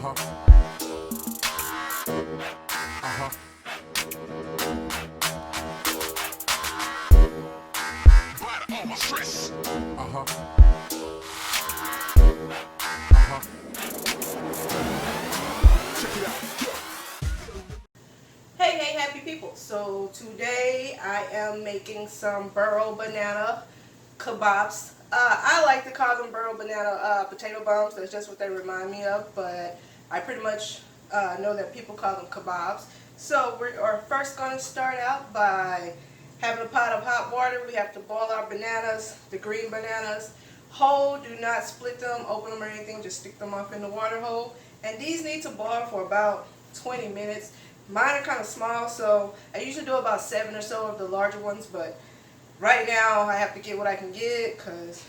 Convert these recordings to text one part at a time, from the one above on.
Hey, happy people. So today I am making some Burro banana kabobs. I like to call them Burro banana potato bombs. That's just what they remind me of, but I pretty much know that people call them kabobs. So we are first going to start out by having a pot of hot water. We have to boil our bananas, the green bananas. Whole, do not split them, open them or anything, just stick them off in the water hole. And these need to boil for about 20 minutes. Mine are kind of small, so I usually do about 7 or so of the larger ones, but right now I have to get what I can get because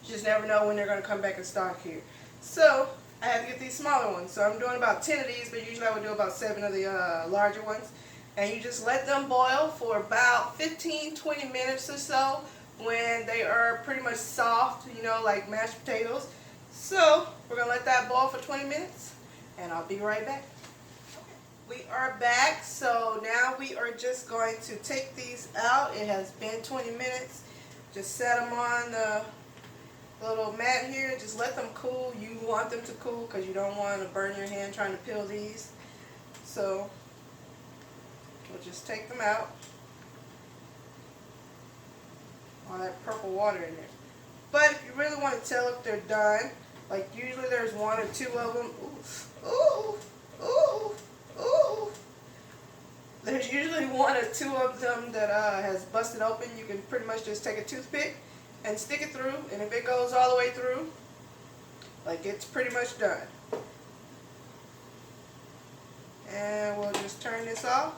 you just never know when they're going to come back in stock here. So I have to get these smaller ones. So I'm doing about 10 of these, but usually I would do about 7 of the larger ones. And you just let them boil for about 15-20 minutes or so when they are pretty much soft, you know, like mashed potatoes. So we're going to let that boil for 20 minutes and I'll be right back. We are back, so now we are just going to take these out. It has been 20 minutes. Just set them on the little mat here and just let them cool. You want them to cool because you don't want to burn your hand trying to peel these. So we'll just take them out. All that purple water in there. But if you really want to tell if they're done, like usually there's 1 or 2 of them. Ooh, ooh, ooh. Ooh. There's usually 1 or 2 of them that has busted open. You can pretty much just take a toothpick and stick it through, and if it goes all the way through, like it's pretty much done. And we'll just turn this off.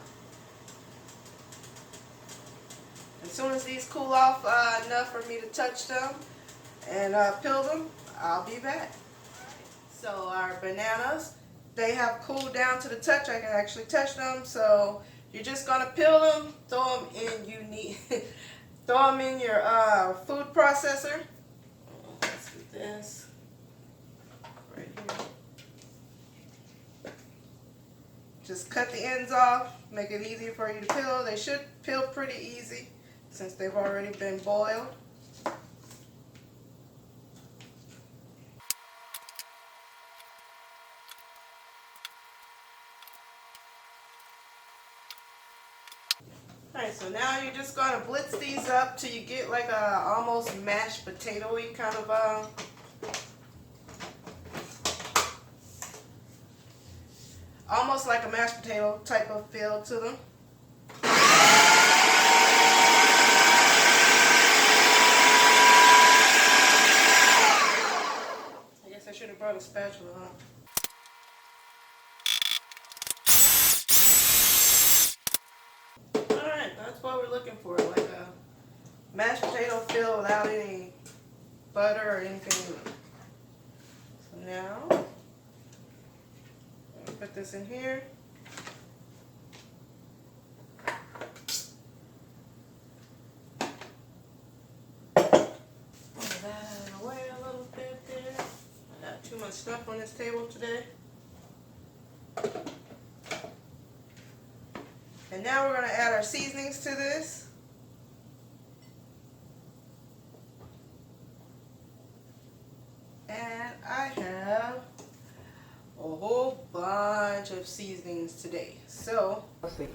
As soon as these cool off enough for me to touch them and peel them, I'll be back. So our bananas, they have cooled down to the touch. I can actually touch them. So you're just gonna peel them, throw them in. Throw them in your food processor. Let's do this right here. Just cut the ends off. Make it easier for you to peel. They should peel pretty easy since they've already been boiled. Alright, so now you're just going to blitz these up till you get like a almost mashed potato-y kind of almost like a mashed potato type of feel to them. I guess I should have brought a spatula, huh? That's what we're looking for, like a mashed potato feel without any butter or anything. So now, I'll put this in here. Move that out of the way a little bit there. I got too much stuff on this table today. And now we're going to add our seasonings to this. And I have a whole bunch of seasonings today. So, let's see.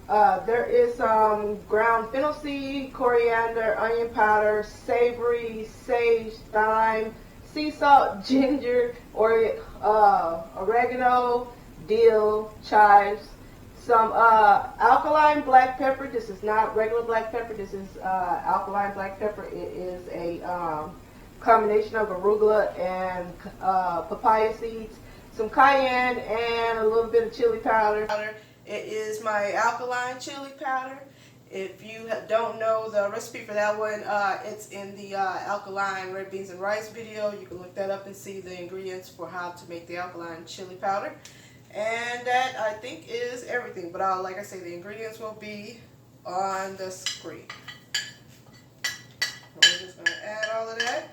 There is some ground fennel seed, coriander, onion powder, savory, sage, thyme, sea salt, ginger, or oregano, dill, chives. Some alkaline black pepper. This is not regular black pepper. This is alkaline black pepper. It is a combination of arugula and papaya seeds. Some cayenne and a little bit of chili powder. It is my alkaline chili powder. If you don't know the recipe for that one, it's in the alkaline red beans and rice video. You can look that up and see the ingredients for how to make the alkaline chili powder. And that, I think, is everything. But like I say, the ingredients will be on the screen. So we're just going to add all of that.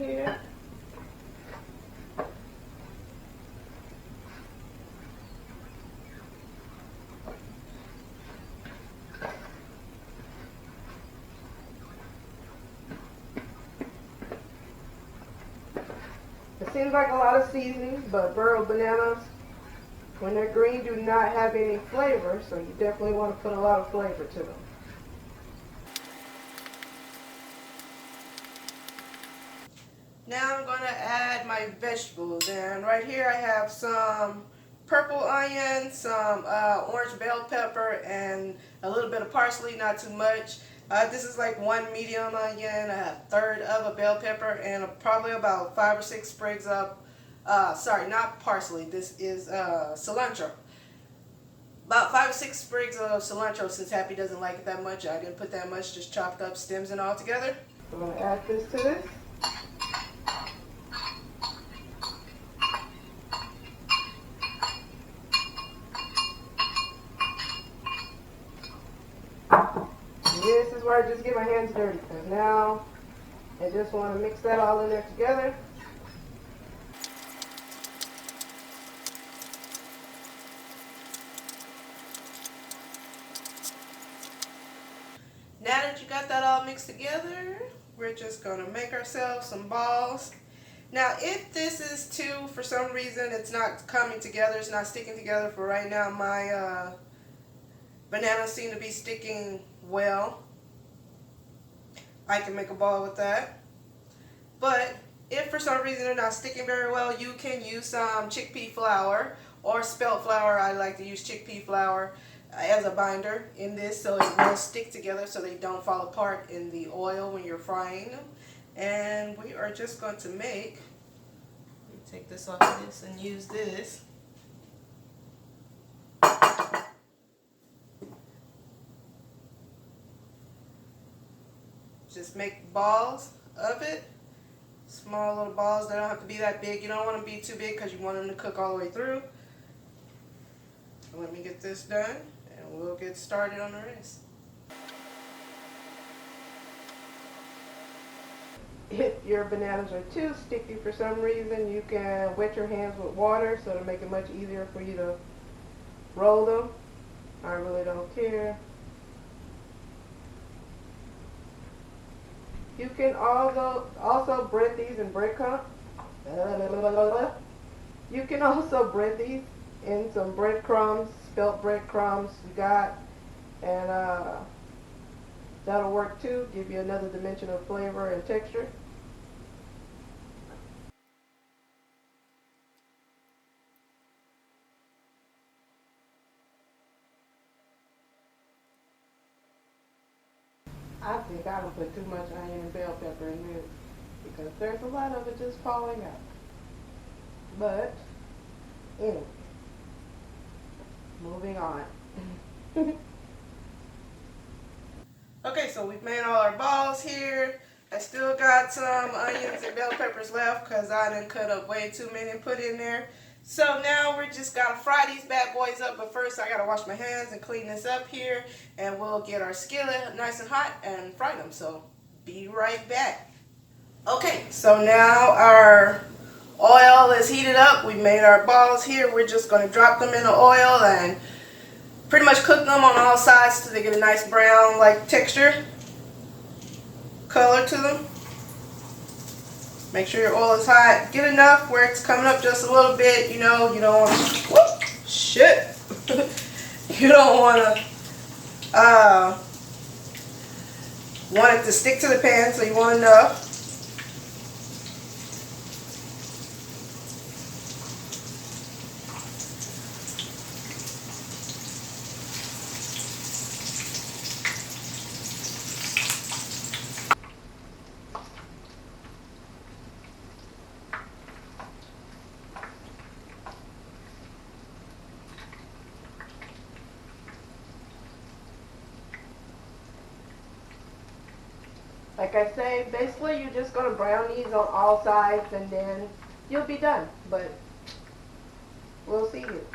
here. It seems like a lot of seasonings, but Burro bananas, when they're green, do not have any flavor, so you definitely want to put a lot of flavor to them. Now I'm going to add my vegetables, and right here I have some purple onion, some orange bell pepper, and a little bit of parsley, not too much. This is like one medium onion, a third of a bell pepper, and probably about 5 or 6 sprigs of, sorry, not parsley, this is cilantro. About 5 or 6 sprigs of cilantro, since Happy doesn't like it that much. I didn't put that much, just chopped up stems and all together. I'm going to add this to this. This is where I just get my hands dirty, because now I just want to mix that all in there together. Now that you got that all mixed together, we're just going to make ourselves some balls. Now if this is too, for some reason it's not coming together, it's not sticking together for right now, my bananas seem to be sticking well, I can make a ball with that. But if for some reason they're not sticking very well, you can use some chickpea flour or spelt flour. I like to use chickpea flour as a binder in this, so it will stick together so they don't fall apart in the oil when you're frying them. And we are just going to make, take this off of this and use this. Just make balls of it. Small little balls. They don't have to be that big. You don't want them to be too big because you want them to cook all the way through. So let me get this done and we'll get started on the rest. If your bananas are too sticky for some reason, you can wet your hands with water so to make it much easier for you to roll them. I really don't care. You can also bread these in breadcrumbs. You can also bread these in some breadcrumbs, spelt breadcrumbs you got, and that'll work too. Give you another dimension of flavor and texture. I think I would put too much onion and bell pepper in this because there's a lot of it just falling out. But anyway, moving on. Okay, so we've made all our balls here. I still got some onions and bell peppers left because I didn't cut up way too many and put in there. So now we're just gotta fry these bad boys up, but first I gotta wash my hands and clean this up here, and we'll get our skillet nice and hot and fry them. So be right back. Okay, so now our oil is heated up. We made our balls here. We're just gonna drop them in the oil and pretty much cook them on all sides so they get a nice brown like texture, color to them. Make sure your oil is hot. Get enough where it's coming up just a little bit. You know, you don't want to, whoop, shit. You don't want it to stick to the pan, so you want enough. Like I say, basically you're just going to brown these on all sides and then you'll be done. But we'll see you.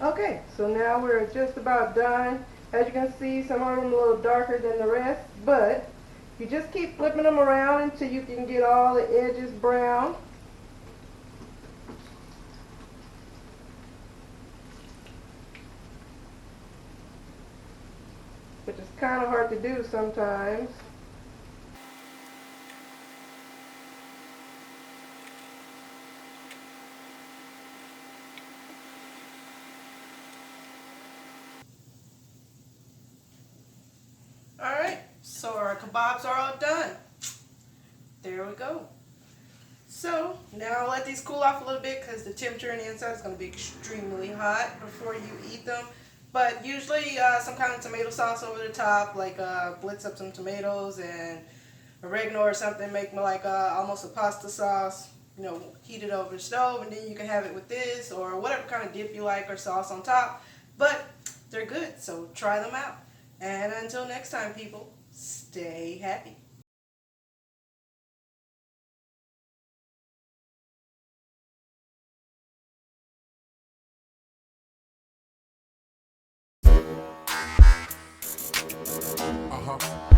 Okay, so now we're just about done. As you can see, some of them a little darker than the rest, but you just keep flipping them around until you can get all the edges brown. Which is kind of hard to do sometimes. Alright, so our kebabs are all done. There we go. So now I'll let these cool off a little bit because the temperature on the inside is going to be extremely hot before you eat them. But usually some kind of tomato sauce over the top, like blitz up some tomatoes and oregano or something, make like almost a pasta sauce. You know, heat it over the stove, and then you can have it with this or whatever kind of dip you like or sauce on top. But they're good, so try them out. And until next time, people, stay happy. Uh-huh.